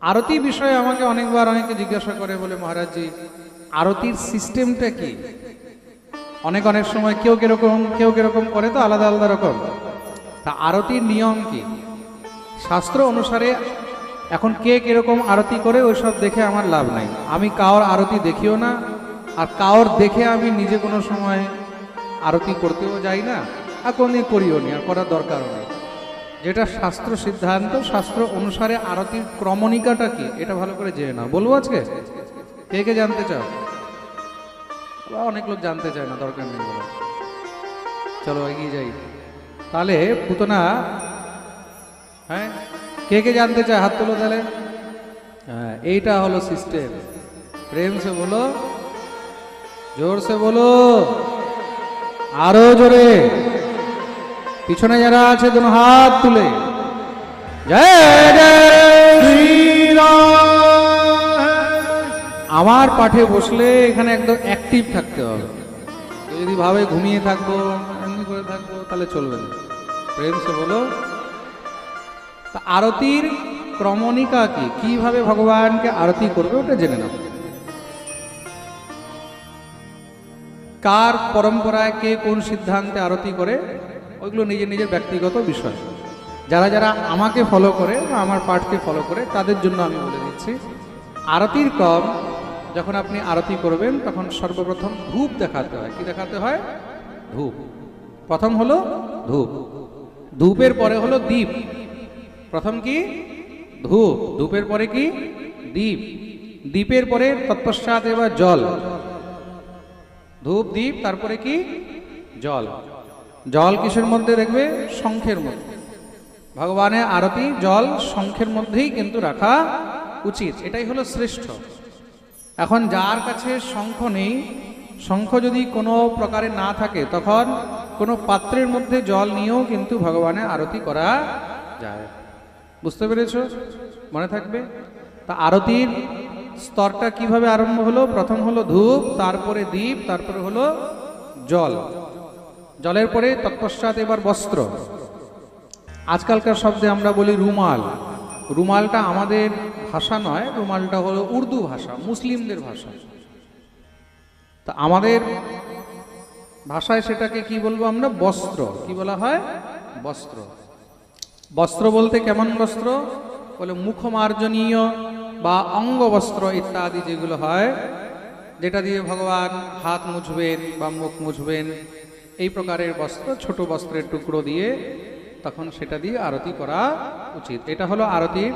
আরতি বিষয়ে আমাকে অনেকবার অনেকে জিজ্ঞাসা করে, বলে মহারাজজি আরতির সিস্টেমটা কি? অনেক অনেক সময় কেউ কিরকম করে, তো আলাদা আলাদা রকম। তা আরতির নিয়ম কি? শাস্ত্র অনুসারে এখন কে কিরকম আরতি করে ওইসব দেখে আমার লাভ নাই। আমি কারোর আরতি দেখিও না, আর কারোর দেখে আমি নিজে কোনো সময় আরতি করতেও যাই না, আর কোনদিন করিও নি, আর করার দরকারও নেই। যেটা শাস্ত্র সিদ্ধান্ত, শাস্ত্র অনুসারে আরতির ক্রমণিকাটা কি এটা ভালো করে জেনে নাও। বলবো আজকে? কে কে জানতে চাও? অনেক লোক জানতে চায় না, দরকার নেই বলো। চলো এগিয়ে যাই তাহলে। পুতনা, হ্যাঁ, কে কে জানতে চায় হাত তোলো তাহলে। হ্যাঁ, এইটা হলো সিস্টেম। প্রেম সে বলো, জোর সে বলো, আরো জোরে। পিছনে যারা আছে দুনো হাত তুলে জয় জয় শ্রীরাম। আমার পাঠে বসলে এখানে একদম অ্যাক্টিভ থাকতে হবে। যদি ভাবে ঘুমিয়ে থাকবো, এমনি করে থাকবো, তাহলে চলবে না। প্রেম সে বলো। তা আরতির ক্রমণিকা কি, কিভাবে ভগবানকে আরতি করবে ওটা জেনে নাও। কার পরম্পরায় কে কোন সিদ্ধান্তে আরতি করে ওইগুলো নিজের নিজের ব্যক্তিগত বিষয়। যারা যারা আমাকে ফলো করে বা আমার পাঠকে ফলো করে তাদের জন্য আমি বলে দিচ্ছি, আরতির ক্রম, যখন আপনি আরতি করবেন তখন সর্বপ্রথম ধূপ দেখাতে হয়। কি দেখাতে হয়? ধূপ। প্রথম হলো ধূপ, ধূপের পরে হলো দীপ। প্রথম কি? ধূপ, ধূপের পরে কি? দীপ, দীপের পরে তৎপশ্চাৎ এবার জল। ধূপ, দীপ, তারপরে কি? জল। জল কিসের মধ্যে দেখবে? শঙ্খের মধ্যে। ভগবানের আরতি জল শঙ্খের মধ্যেই কিন্তু রাখা উচিত, এটাই হলো শ্রেষ্ঠ। এখন যার কাছে শঙ্খ নেই, শঙ্খ যদি কোনো প্রকারে না থাকে, তখন কোনো পাত্রের মধ্যে জল নিয়েও কিন্তু ভগবানের আরতি করা যায়। বুঝতে পেরেছ? মনে থাকবে। তা আরতির স্তরটা কিভাবে আরম্ভ হলো? প্রথম হলো ধূপ, তারপরে দীপ, তারপরে হলো জল। জলের পরে তৎপশ্চাৎ এবার বস্ত্র। আজকালকার শব্দে আমরা বলি রুমাল। রুমালটা আমাদের ভাষা নয়, রুমালটা হলো উর্দু ভাষা, মুসলিমদের ভাষা। তা আমাদের ভাষায় সেটাকে কি বলবো আমরা? বস্ত্র। কি বলা হয়? বস্ত্র। বস্ত্র বলতে কেমন বস্ত্র? বলে মুখমার্জনীয় বা অঙ্গবস্ত্র ইত্যাদি যেগুলো হয়, যেটা দিয়ে ভগবান হাত মুছবেন বা মুখ মুছবেন, এই প্রকারের বস্ত্র, ছোট বস্ত্রের টুকরো দিয়ে তখন সেটা দিয়ে আরতি করা উচিত। এটা হলো আরতির